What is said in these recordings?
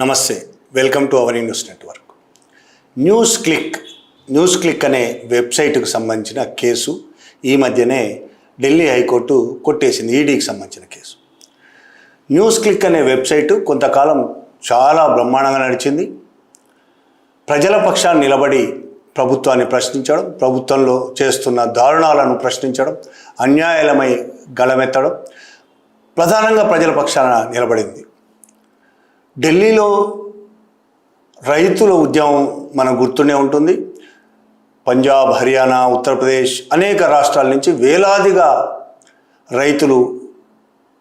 నమస్తే, welcome to our news network. News click అనే వెబ్సైట్కు సంబంధించిన కేసు ఈ మధ్యనే ఢిల్లీ హైకోర్టు కొట్టేసింది. ఈడీకి సంబంధించిన కేసు. న్యూస్ క్లిక్ అనే వెబ్సైటు కొంతకాలం చాలా బ్రహ్మాండంగా నడిచింది. ప్రజల పక్షాన్ని నిలబడి ప్రభుత్వాన్ని ప్రశ్నించడం, ప్రభుత్వంలో చేస్తున్న దారుణాలను ప్రశ్నించడం, అన్యాయాలమై గళమెత్తడం, ప్రధానంగా ప్రజల పక్షాన నిలబడింది. ఢిల్లీలో రైతుల ఉద్యమం మనకు గుర్తునే ఉంటుంది. పంజాబ్, హర్యానా, ఉత్తరప్రదేశ్ అనేక రాష్ట్రాల నుంచి వేలాదిగా రైతులు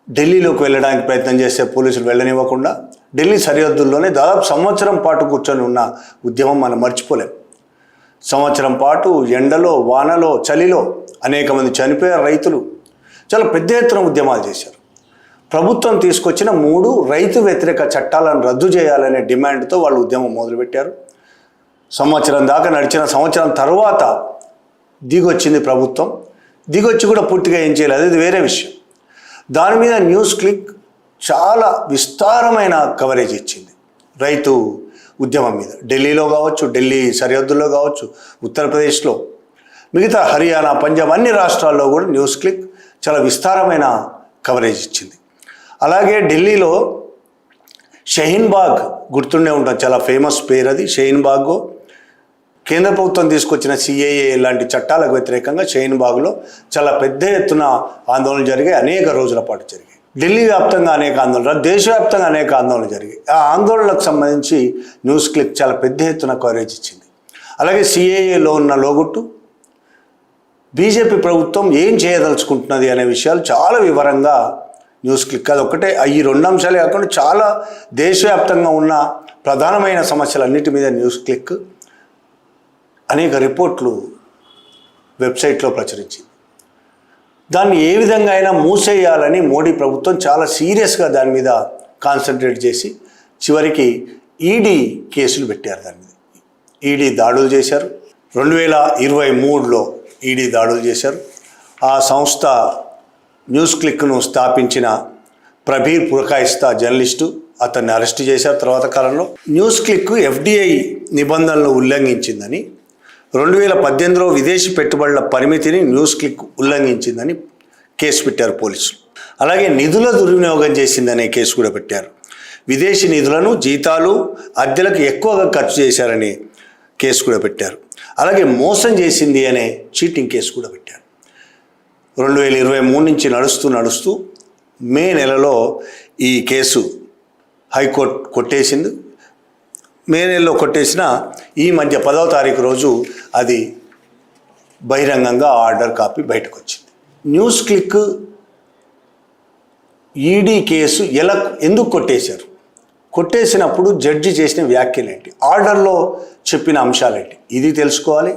ఢిల్లీలోకి వెళ్ళడానికి ప్రయత్నం చేస్తే పోలీసులు వెళ్ళనివ్వకుండా ఢిల్లీ సరిహద్దుల్లోనే దాదాపు సంవత్సరం పాటు కూర్చొని ఉన్న ఉద్యమం మనం మర్చిపోలేం. సంవత్సరం పాటు ఎండలో, వానలో, చలిలో అనేక మంది చనిపోయారు. రైతులు చాలా పెద్ద ఎత్తున ఉద్యమాలు చేశారు. ప్రభుత్వం తీసుకొచ్చిన 3 రైతు వ్యతిరేక చట్టాలను రద్దు చేయాలనే డిమాండ్తో వాళ్ళు ఉద్యమం మొదలుపెట్టారు. సంవత్సరం దాకా నడిచిన సంవత్సరం తర్వాత దిగొచ్చింది ప్రభుత్వం. దిగొచ్చి కూడా పూర్తిగా ఏం చేయలేదు, అది వేరే విషయం. దాని మీద న్యూస్ క్లిక్ చాలా విస్తారమైన కవరేజ్ ఇచ్చింది రైతు ఉద్యమం మీద. ఢిల్లీలో కావచ్చు, ఢిల్లీ సరిహద్దుల్లో కావచ్చు, ఉత్తరప్రదేశ్లో, మిగతా హర్యానా, పంజాబ్ అన్ని రాష్ట్రాల్లో కూడా న్యూస్ క్లిక్ చాలా విస్తారమైన కవరేజ్ ఇచ్చింది. అలాగే ఢిల్లీలో షహీన్ బాగ్ గుర్తుండే ఉంటుంది, చాలా ఫేమస్ పేరు అది. షహీన్ బాగ్ కేంద్ర ప్రభుత్వం తీసుకొచ్చిన సిఏఏ లాంటి చట్టాలకు వ్యతిరేకంగా షహీన్ బాగ్లో చాలా పెద్ద ఎత్తున ఆందోళనలు జరిగాయి. అనేక రోజుల పాటు జరిగాయి. ఢిల్లీ వ్యాప్తంగా అనేక ఆందోళనలు, దేశవ్యాప్తంగా అనేక ఆందోళనలు జరిగాయి. ఆ ఆందోళనలకు సంబంధించి న్యూస్ క్లిక్ చాలా పెద్ద ఎత్తున కవరేజ్ ఇచ్చింది. అలాగే సిఏఏలో ఉన్న లోగుట్టు, బీజేపీ ప్రభుత్వం ఏం చేయదలుచుకుంటున్నది అనే విషయాలు చాలా వివరంగా న్యూస్ క్లిక్, అది ఒకటే ఈ 2 అంశాలే కాకుండా చాలా దేశవ్యాప్తంగా ఉన్న ప్రధానమైన సమస్యలన్నిటి మీద న్యూస్ క్లిక్ అనేక రిపోర్ట్లు వెబ్సైట్లో ప్రచురించింది. దాన్ని ఏ విధంగా అయినా మూసేయాలని మోడీ ప్రభుత్వం చాలా సీరియస్గా దాని మీద కాన్సన్ట్రేట్ చేసి చివరికి ఈడీ కేసులు పెట్టారు. దాని మీద ఈడీ దాడులు చేశారు. 2023లో ఈడీ దాడులు చేశారు. ఆ సంస్థ న్యూస్ క్లిక్ను స్థాపించిన ప్రబీర్ పురకాయిస్తా జర్నలిస్టు, అతన్ని అరెస్ట్ చేశారు తర్వాత కాలంలో. న్యూస్ క్లిక్ ఎఫ్డిఐ నిబంధనలను ఉల్లంఘించిందని, 2018లో విదేశీ పెట్టుబడుల పరిమితిని న్యూస్ క్లిక్ ఉల్లంఘించిందని కేసు పెట్టారు పోలీసులు. అలాగే నిధుల దుర్వినియోగం చేసిందనే కేసు కూడా పెట్టారు. విదేశీ నిధులను జీతాలు, అద్దెలకు ఎక్కువగా ఖర్చు చేశారని కేసు కూడా పెట్టారు. అలాగే మోసం చేసింది అనే చీటింగ్ కేసు కూడా పెట్టారు. 2023 నుంచి నడుస్తూ మే నెలలో ఈ కేసు హైకోర్టు కొట్టేసింది. మే నెలలో కొట్టేసిన ఈ మధ్య 10వ తారీఖు రోజు అది బహిరంగంగా ఆర్డర్ కాపీ బయటకు వచ్చింది. న్యూస్ క్లిక్ ఈడీ కేసు ఎందుకు కొట్టేశారు, కొట్టేసినప్పుడు జడ్జి చేసిన వ్యాఖ్యలు ఏంటి, ఆర్డర్లో చెప్పిన అంశాలేంటి, ఇది తెలుసుకోవాలి.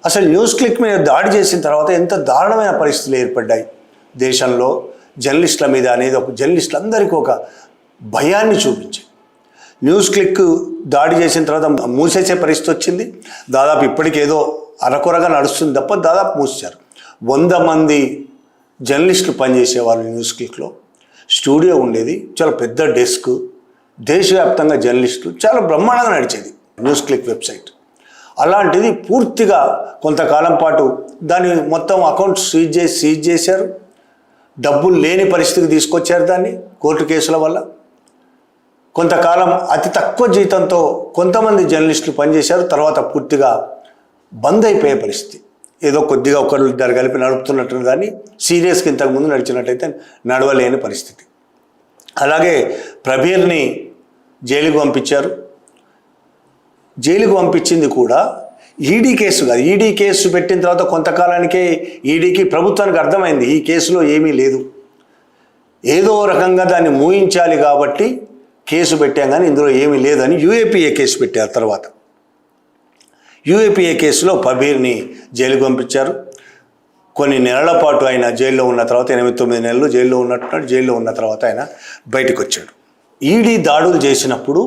అసలు న్యూస్ క్లిక్ మీద దాడి చేసిన తర్వాత ఎంత దారుణమైన పరిస్థితులు ఏర్పడ్డాయి దేశంలో జర్నలిస్టుల మీద అనేది ఒక జర్నలిస్టులందరికీ ఒక భయాన్ని చూపించాయి. న్యూస్ క్లిక్ దాడి చేసిన తర్వాత మూసేసే పరిస్థితి వచ్చింది. దాదాపు ఇప్పటికేదో అరకొరగా నడుస్తుంది తప్ప దాదాపు మూసేశారు. 100 మంది జర్నలిస్టులు పనిచేసేవాళ్ళు న్యూస్ క్లిక్లో. స్టూడియో ఉండేది, చాలా పెద్ద డెస్క్, దేశవ్యాప్తంగా జర్నలిస్టులు, చాలా బ్రహ్మాండంగా నడిచేది న్యూస్ క్లిక్ వెబ్సైట్. అలాంటిది పూర్తిగా కొంతకాలం పాటు దాన్ని మొత్తం అకౌంట్స్ సీజ్ చేశారు. డబ్బులు లేని పరిస్థితికి తీసుకొచ్చారు దాన్ని కోర్టు కేసుల వల్ల. కొంతకాలం అతి తక్కువ జీతంతో కొంతమంది జర్నలిస్టులు పనిచేశారు. తర్వాత పూర్తిగా బంద్ అయిపోయే పరిస్థితి. ఏదో కొద్దిగా ఒకరిద్దరు కలిపి నడుపుతున్నట్టు కానీ సీరియస్గా ఇంతకుముందు నడిచినట్టయితే నడవలేని పరిస్థితి. అలాగే ప్రబీర్ని జైలుకు పంపించారు. జైలుకు పంపించింది కూడా ఈడీ కేసు కాదు. ఈడీ కేసు పెట్టిన తర్వాత కొంతకాలానికే ఈడీకి, ప్రభుత్వానికి అర్థమైంది ఈ కేసులో ఏమీ లేదు, ఏదో రకంగా దాన్ని మూయించాలి కాబట్టి కేసు పెట్టాం కానీ ఇందులో ఏమీ లేదని యూఏపీఏ కేసు పెట్టారు. తర్వాత యూఏపీఏ కేసులో ప్రబీర్ని జైలుకు పంపించారు. కొన్ని నెలల పాటు ఆయన జైల్లో ఉన్న తర్వాత 8-9 నెలలు జైల్లో ఉన్నట్టున్నాడు. జైల్లో ఉన్న తర్వాత ఆయన బయటకు వచ్చాడు. ఈడీ దాడులు చేసినప్పుడు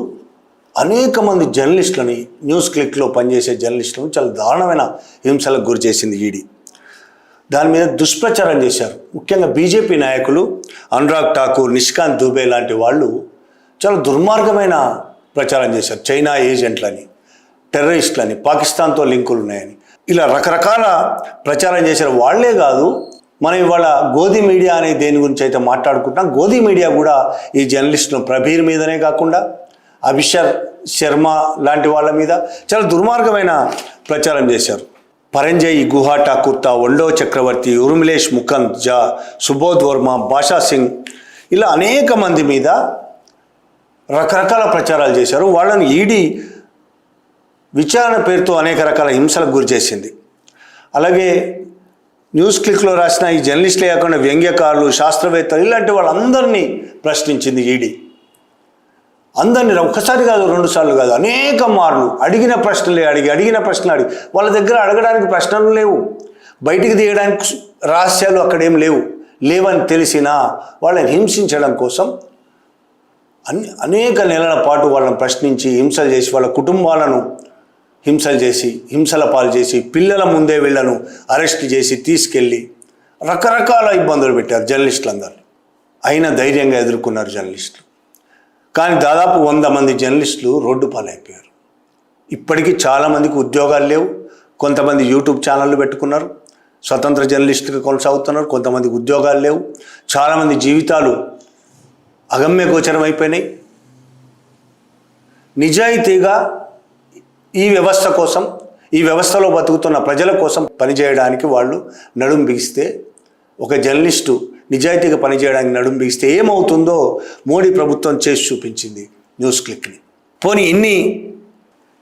అనేక మంది జర్నలిస్టులని, న్యూస్ క్లిక్లో పనిచేసే జర్నలిస్టులను చాలా దారుణమైన హింసలకు గురి చేసింది ఈడీ. దాని మీద దుష్ప్రచారం చేశారు. ముఖ్యంగా బీజేపీ నాయకులు అనురాగ్ ఠాకూర్, నిష్కాంత్ దుబే లాంటి వాళ్ళు చాలా దుర్మార్గమైన ప్రచారం చేశారు. చైనా ఏజెంట్లని, టెర్రరిస్టులని, పాకిస్తాన్తో లింకులు ఉన్నాయని ఇలా రకరకాల ప్రచారం చేశారు. వాళ్లే కాదు, మనం ఇవాళ గోధి మీడియా అనే దేని గురించి అయితే మాట్లాడుకుంటున్నాం, గోధి మీడియా కూడా ఈ జర్నలిస్టులు ప్రబీర్ మీదనే కాకుండా అభిషర్ శర్మ లాంటి వాళ్ళ మీద చాలా దుర్మార్గమైన ప్రచారం చేశారు. పరంజయ్ గుహా కుర్తా, ఒండో చక్రవర్తి, ఉర్మిలేష్ ముకుంద్ జా, సుబోధ్ వర్మ, భాషా సింగ్ ఇలా అనేక మంది మీద రకరకాల ప్రచారాలు చేశారు. వాళ్ళని ఈడీ విచారణ పేరుతో అనేక రకాల హింసలకు గురి చేసింది. అలాగే న్యూస్ క్లిక్లో రాసిన ఈ జర్నలిస్టులే కాకుండా వ్యంగ్యకారులు, శాస్త్రవేత్తలు ఇలాంటి వాళ్ళందరినీ ప్రశ్నించింది ఈడీ. అందరినీ ఒక్కసారి కాదు, 2 సార్లు కాదు, అనేక మార్లు అడిగిన ప్రశ్నలు అడిగి వాళ్ళ దగ్గర అడగడానికి ప్రశ్నలు లేవు, బయటికి తీయడానికి రహస్యాలు అక్కడేం లేవని తెలిసినా వాళ్ళని హింసించడం కోసం అనేక నెలల పాటు వాళ్ళని ప్రశ్నించి హింసలు చేసి, వాళ్ళ కుటుంబాలను హింసల పాలు చేసి, పిల్లల ముందే వీళ్ళను అరెస్ట్ చేసి తీసుకెళ్ళి రకరకాల ఇబ్బందులు పెట్టారు జర్నలిస్టులందరూ. అయినా ధైర్యంగా ఎదుర్కొన్నారు జర్నలిస్టులు. కానీ దాదాపు 100 మంది జర్నలిస్టులు రోడ్డు పాలైపోయారు. ఇప్పటికీ చాలామందికి ఉద్యోగాలు లేవు. కొంతమంది యూట్యూబ్ ఛానళ్ళు పెట్టుకున్నారు, స్వతంత్ర జర్నలిస్టుగా కొనసాగుతున్నారు. కొంతమందికి ఉద్యోగాలు లేవు. చాలామంది జీవితాలు అగమ్య గోచరం అయిపోయినాయి. నిజాయితీగా ఈ వ్యవస్థ కోసం, ఈ వ్యవస్థలో బతుకుతున్న ప్రజల కోసం పనిచేయడానికి వాళ్ళు నడుం బిగిస్తే, ఒక జర్నలిస్టు నిజాయితీగా పనిచేయడానికి నడుం బిగిస్తే ఏమవుతుందో మోడీ ప్రభుత్వం చేసి చూపించింది న్యూస్ క్లిక్ని. పోనీ ఇన్ని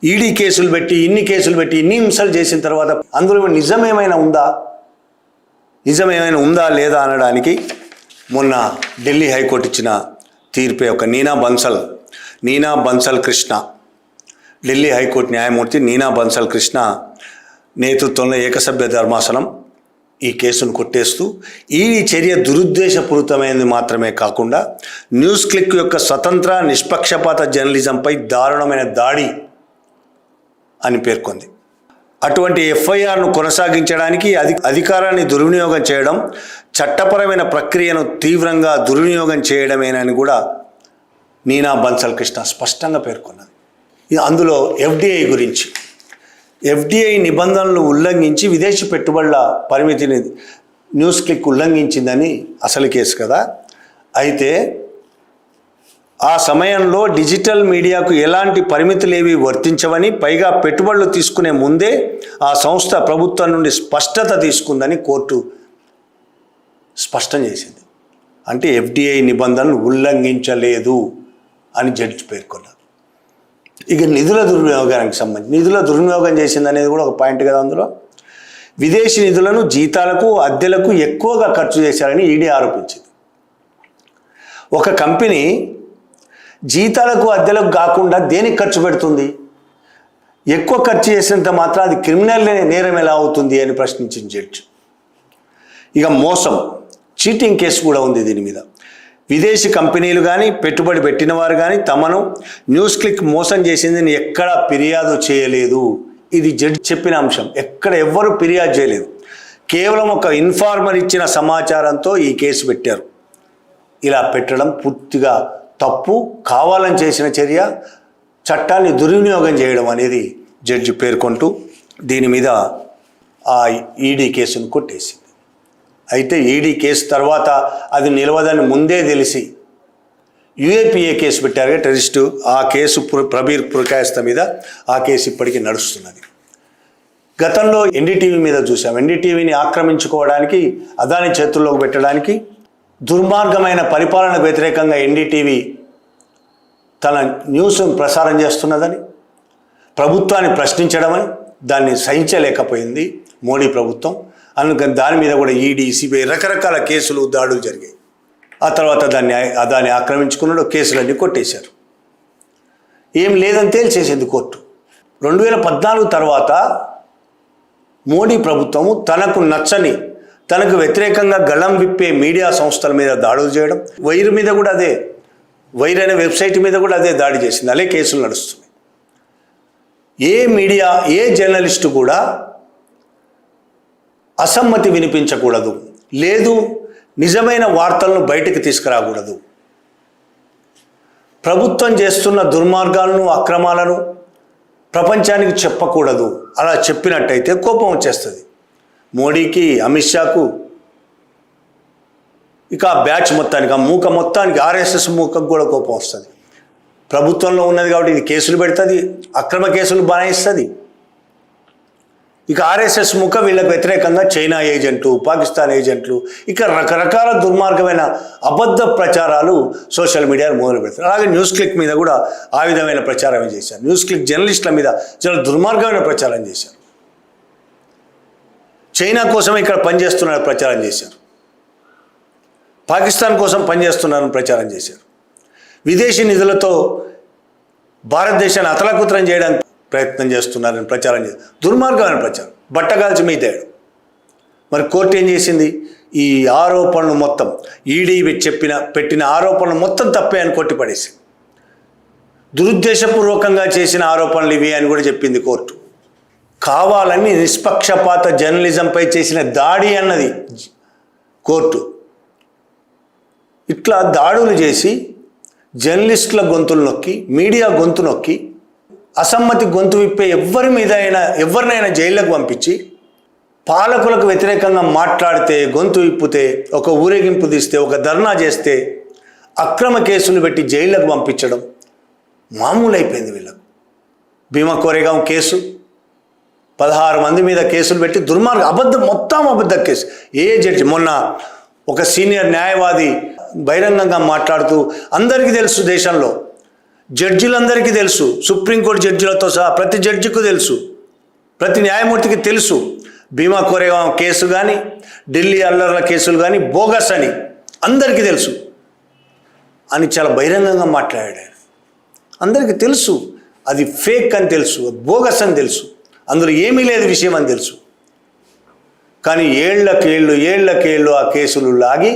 ఈడీ కేసులు పెట్టి, ఇన్ని హింసలు చేసిన తర్వాత అందులో నిజమేమైనా ఉందా లేదా అనడానికి మొన్న ఢిల్లీ హైకోర్టు ఇచ్చిన తీర్పే. ఒక నీనా బన్సల్ కృష్ణ, ఢిల్లీ హైకోర్టు న్యాయమూర్తి నీనా బన్సల్ కృష్ణ నేతృత్వంలో ఏకసభ్య ధర్మాసనం ఈ కేసును కొట్టేస్తూ ఈ చర్య దురుద్దేశపూరితమైనది మాత్రమే కాకుండా న్యూస్ క్లిక్ యొక్క స్వతంత్ర నిష్పక్షపాత జర్నలిజంపై దారుణమైన దాడి అని పేర్కొంది. అటువంటి ఎఫ్ఐఆర్ను కొనసాగించడానికి అధికారాన్ని దుర్వినియోగం చేయడం, చట్టపరమైన ప్రక్రియను తీవ్రంగా దుర్వినియోగం చేయడమేనని కూడా నీనా బన్సల్ కృష్ణ స్పష్టంగా పేర్కొన్నది. అందులో ఎఫ్డిఐ నిబంధనలు ఉల్లంఘించి విదేశీ పెట్టుబడుల పరిమితిని న్యూస్ క్లిక్ ఉల్లంఘించిందని అసలు కేసు కదా. అయితే ఆ సమయంలో డిజిటల్ మీడియాకు ఎలాంటి పరిమితులేవి వర్తించవని, పైగా పెట్టుబడులు తీసుకునే ముందే ఆ సంస్థ ప్రభుత్వం నుండి స్పష్టత తీసుకుందని కోర్టు స్పష్టం చేసింది. అంటే ఎఫ్డిఐ నిబంధనలు ఉల్లంఘించలేదు అని జడ్జి పేర్కొన్నారు. ఇక నిధుల దుర్వినియోగానికి సంబంధించి, నిధుల దుర్వినియోగం చేసింది అనేది కూడా ఒక పాయింట్ కదా. అందులో విదేశీ నిధులను జీతాలకు, అద్దెలకు ఎక్కువగా ఖర్చు చేశారని ఈడీ ఆరోపించింది. ఒక కంపెనీ జీతాలకు, అద్దెలకు కాకుండా దేనికి ఖర్చు పెడుతుంది? ఎక్కువ ఖర్చు చేసినంత మాత్రం అది క్రిమినల్ నేరం ఎలా అవుతుంది అని ప్రశ్నించిన జడ్జి. ఇక మోసం, చీటింగ్ కేసు కూడా ఉంది దీని మీద. విదేశీ కంపెనీలు కానీ, పెట్టుబడి పెట్టిన వారు కానీ తమను న్యూస్ క్లిక్ మోసం చేసిందని ఎక్కడా ఫిర్యాదు చేయలేదు. ఇది జడ్జి చెప్పిన అంశం. ఎక్కడ ఎవ్వరూ ఫిర్యాదు చేయలేదు. కేవలం ఒక ఇన్ఫార్మర్ ఇచ్చిన సమాచారంతో ఈ కేసు పెట్టారు. ఇలా పెట్టడం పూర్తిగా తప్పు, కావాలని చేసిన చర్య, చట్టాన్ని దుర్వినియోగం చేయడం అనేది జడ్జి పేర్కొంటూ దీని మీద ఆ ఈడీ కేసును కొట్టేసింది. అయితే ఈడీ కేసు తర్వాత అది నిలవదని ముందే తెలిసి యూఏపీఏ కేసు పెట్టారు, టెర్రరిస్టు. ఆ కేసు ప్రబీర్ పురకాయస్థ మీద ఆ కేసు ఇప్పటికీ నడుస్తున్నది. గతంలో ఎన్డీటీవీ మీద చూసాం. ఎన్డీటీవీని ఆక్రమించుకోవడానికి, అదాని చేతుల్లోకి పెట్టడానికి, దుర్మార్గమైన పరిపాలనకు వ్యతిరేకంగా ఎన్డీటీవీ తన న్యూస్ను ప్రసారం చేస్తున్నదని, ప్రభుత్వాన్ని ప్రశ్నించడమని దాన్ని సహించలేకపోయింది మోడీ ప్రభుత్వం. అందుకని దాని మీద కూడా ఈడీ, సిబిఐ రకరకాల కేసులు, దాడులు జరిగాయి. ఆ తర్వాత దాన్ని ఆక్రమించుకున్నాడు, కేసులన్నీ కొట్టేశారు. ఏం లేదని తేల్చేసింది కోర్టు. 2014 తర్వాత మోడీ ప్రభుత్వము తనకు నచ్చని, తనకు వ్యతిరేకంగా గళం విప్పే మీడియా సంస్థల మీద దాడులు చేయడం, వైర్ మీద కూడా అదే, వైర్ అనే వెబ్సైట్ మీద కూడా అదే దాడి చేసింది. అదే కేసులు నడుస్తున్నాయి. ఏ మీడియా, ఏ జర్నలిస్టు కూడా అసమ్మతి వినిపించకూడదు, లేదు నిజమైన వార్తలను బయటకు తీసుకురాకూడదు. ప్రభుత్వం చేస్తున్న దుర్మార్గాలను అక్రమాలను ప్రపంచానికి చెప్పకూడదు. అలా చెప్పినట్టయితే కోపం వచ్చేస్తుంది మోడీకి, అమిత్ షాకు, ఇక ఆ బ్యాచ్ మొత్తానికి, ఆ మూక మొత్తానికి, ఆర్ఎస్ఎస్ మూకకు కూడా కోపం వస్తుంది. ప్రభుత్వంలో ఉన్నది కాబట్టి ఇది కేసులు పెడుతుంది, అక్రమ కేసులు బనాయిస్తుంది. ఇక ఆర్ఎస్ఎస్ ముఖ వీళ్ళకు వ్యతిరేకంగా చైనా ఏజెంట్లు, పాకిస్తాన్ ఏజెంట్లు, ఇక రకరకాల దుర్మార్గమైన అబద్ధ ప్రచారాలు సోషల్ మీడియాలో మొదలు పెడతారు. అలాగే న్యూస్ క్లిక్ మీద కూడా ఆ విధమైన ప్రచారం చేశారు. న్యూస్ క్లిక్ జర్నలిస్టుల మీద చాలా దుర్మార్గమైన ప్రచారం చేశారు. చైనా కోసం ఇక్కడ పనిచేస్తున్నారని ప్రచారం చేశారు, పాకిస్తాన్ కోసం పనిచేస్తున్నారని ప్రచారం చేశారు, విదేశీ నిధులతో భారతదేశాన్ని అతలాకుతలం చేయడానికి ప్రయత్నం చేస్తున్నారని ప్రచారం చేశారు. దుర్మార్గమైన ప్రచారం, బట్టగాల్చి మీదేడు. మరి కోర్టు ఏం చేసింది? ఈ ఆరోపణలు మొత్తం, ఈడీ పెట్టిన ఆరోపణలు మొత్తం తప్పే అని కొట్టిపడేసింది. దురుద్దేశపూర్వకంగా చేసిన ఆరోపణలు ఇవి అని కూడా చెప్పింది కోర్టు. కావాలని నిష్పక్షపాత జర్నలిజంపై చేసిన దాడి అన్నది కోర్టు. ఇట్లా దాడులు చేసి జర్నలిస్టుల గొంతులు నొక్కి, మీడియా గొంతు నొక్కి, అసమ్మతి గొంతు విప్పే ఎవరినైనా జైళ్ళకు పంపించి, పాలకులకు వ్యతిరేకంగా మాట్లాడితే, గొంతు విప్పితే, ఒక ఊరేగింపు తీస్తే, ఒక ధర్నా చేస్తే అక్రమ కేసులు పెట్టి జైళ్ళకు పంపించడం మామూలు అయిపోయింది వీళ్ళకు. భీమా కోరేగాం కేసు 16 మంది మీద కేసులు పెట్టి మొత్తం అబద్ధ కేసు. ఏ జడ్జి, మొన్న ఒక సీనియర్ న్యాయవాది బహిరంగంగా మాట్లాడుతూ, అందరికీ తెలుసు, దేశంలో జడ్జిలందరికీ తెలుసు, సుప్రీంకోర్టు జడ్జిలతో సహా ప్రతి జడ్జికి తెలుసు, ప్రతి న్యాయమూర్తికి తెలుసు, భీమా కోరేగాం కేసు కానీ, ఢిల్లీ అల్లర్ల కేసులు కానీ బోగస్ అని అందరికీ తెలుసు అని చాలా బహిరంగంగా మాట్లాడాడు. అందరికీ తెలుసు అది ఫేక్ అని తెలుసు, బోగస్ అని తెలుసు, అందులో ఏమీ లేదు విషయం అని తెలుసు. కానీ ఏళ్లకేళ్ళు ఆ కేసులు లాగి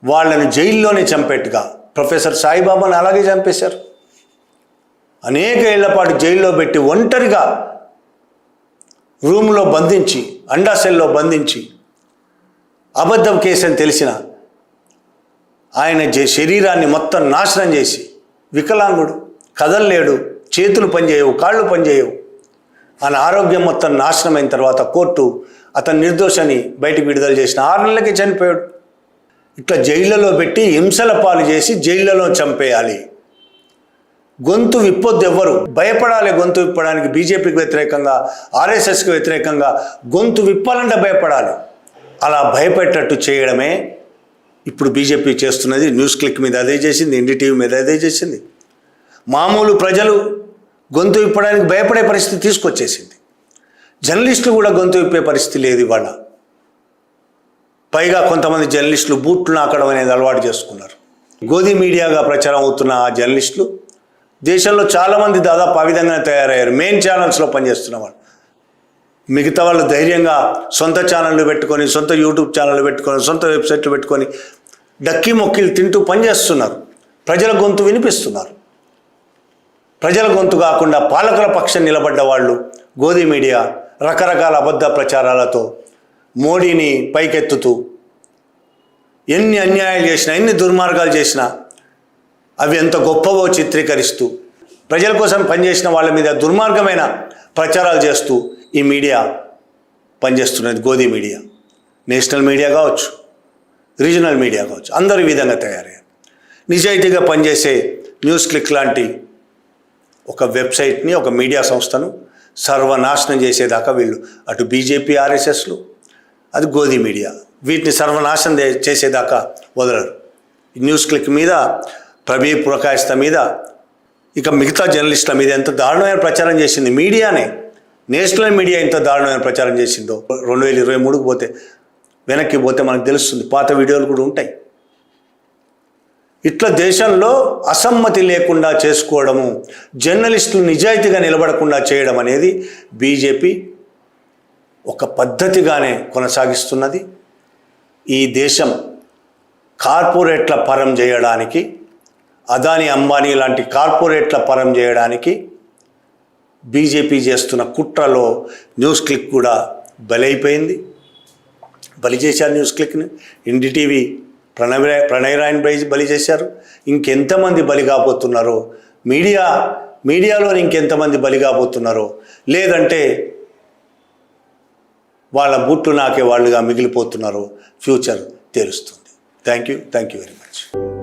వాళ్ళని జైల్లోనే చంపేట్టుగా ప్రొఫెసర్ సాయిబాబాను అలాగే చంపేశారు. అనేక ఏళ్ల పాటు జైల్లో పెట్టి ఒంటరిగా రూమ్లో బంధించి, అండాసెల్లో బంధించి, అబద్ధం కేసు అని తెలిసిన ఆయన శరీరాన్ని మొత్తం నాశనం చేసి, వికలాంగుడు, కదలలేడు, చేతులు పనిచేయవు, కాళ్ళు పనిచేయవు, ఆయన ఆరోగ్యం మొత్తం నాశనమైన తర్వాత కోర్టు అతను నిర్దోషని బయటికి విడుదల చేసిన 6 నెలలకే చనిపోయాడు. ఇట్లా జైళ్ళలో పెట్టి హింసల పాలు చేసి జైళ్ళలో చంపేయాలి. గొంతు విప్పొద్దు, ఎవ్వరు భయపడాలి. గొంతు విప్పడానికి బీజేపీకి వ్యతిరేకంగా, ఆర్ఎస్ఎస్కి వ్యతిరేకంగా గొంతు విప్పాలంటే భయపడాలి. అలా భయపెట్టేటట్టు చేయడమే ఇప్పుడు బీజేపీ చేస్తున్నది. న్యూస్ క్లిక్ మీద అదే చేసింది, ఎన్డీటీవీ మీద అదే చేసింది. మామూలు ప్రజలు గొంతు విప్పడానికి భయపడే పరిస్థితి తీసుకొచ్చేసింది. జర్నలిస్టులు కూడా గొంతు విప్పే పరిస్థితి లేదు ఇవాళ. పైగా కొంతమంది జర్నలిస్టులు బూట్లు నాకడం అనేది అలవాటు చేసుకున్నారు. గోధి మీడియాగా ప్రచారం అవుతున్న ఆ జర్నలిస్టులు దేశంలో చాలామంది దాదాపు ఆ విధంగానే తయారయ్యారు. మెయిన్ ఛానల్స్లో పనిచేస్తున్న వాళ్ళు. మిగతా వాళ్ళు ధైర్యంగా సొంత ఛానళ్ళు పెట్టుకొని, సొంత యూట్యూబ్ ఛానళ్ళు పెట్టుకొని, సొంత వెబ్సైట్లు పెట్టుకొని డక్కి మొక్కిలు తింటూ పనిచేస్తున్నారు. ప్రజల గొంతు వినిపిస్తున్నారు. ప్రజల గొంతు కాకుండా పాలకుల పక్షం నిలబడ్డ వాళ్ళు గోధి మీడియా రకరకాల అబద్ధ ప్రచారాలతో మోడీని పైకెత్తుతూ ఎన్ని అన్యాయాలు చేసినా, ఎన్ని దుర్మార్గాలు చేసినా అవి ఎంత గొప్పవో చిత్రీకరిస్తూ ప్రజల కోసం పనిచేసిన వాళ్ళ మీద దుర్మార్గమైన ప్రచారాలు చేస్తూ ఈ మీడియా పనిచేస్తున్నది. గోధి మీడియా నేషనల్ మీడియా కావచ్చు, రీజనల్ మీడియా కావచ్చు, అందరూ ఈ విధంగా తయారయ్యారు. నిజాయితీగా పనిచేసే న్యూస్ క్లిక్ లాంటి ఒక వెబ్సైట్ని, ఒక మీడియా సంస్థను సర్వనాశనం చేసేదాకా వీళ్ళు, అటు బీజేపీ, ఆర్ఎస్ఎస్లు, అది గోధి మీడియా, వీటిని సర్వనాశనం చేసేదాకా వదలరు. న్యూస్ క్లిక్ మీద, ప్రబీర్ పురకాయస్థ మీద, ఇక మిగతా జర్నలిస్టుల మీద ఎంత దారుణమైన ప్రచారం చేసింది మీడియానే. నేషనల్ మీడియా ఎంత దారుణమైన ప్రచారం చేసిందో 2023కు పోతే, వెనక్కి పోతే మనకు తెలుస్తుంది. పాత వీడియోలు కూడా ఉంటాయి. ఇట్లా దేశంలో అసమ్మతి లేకుండా చేసుకోవడము, జర్నలిస్టులు నిజాయితీగా నిలబడకుండా చేయడం అనేది బీజేపీ ఒక పద్ధతిగానే కొనసాగిస్తున్నది. ఈ దేశం కార్పొరేట్ల పరం చేయడానికి, అదానీ అంబానీ లాంటి కార్పొరేట్ల పరం చేయడానికి బీజేపీ చేస్తున్న కుట్రలో న్యూస్ క్లిక్ కూడా బలైపోయింది. బలి చేశారు న్యూస్ క్లిక్ని. ఎన్డీటీవీ ప్రణయ్ రాయని బలి చేశారు. ఇంకెంతమంది బలి కాబోతున్నారో, మీడియాలో ఇంకెంతమంది బలి కాబోతున్నారో, లేదంటే వాళ్ళ బుట్టు నాకే వాళ్ళుగా మిగిలిపోతున్నారో ఫ్యూచర్ తెలుస్తుంది. Thank you very much.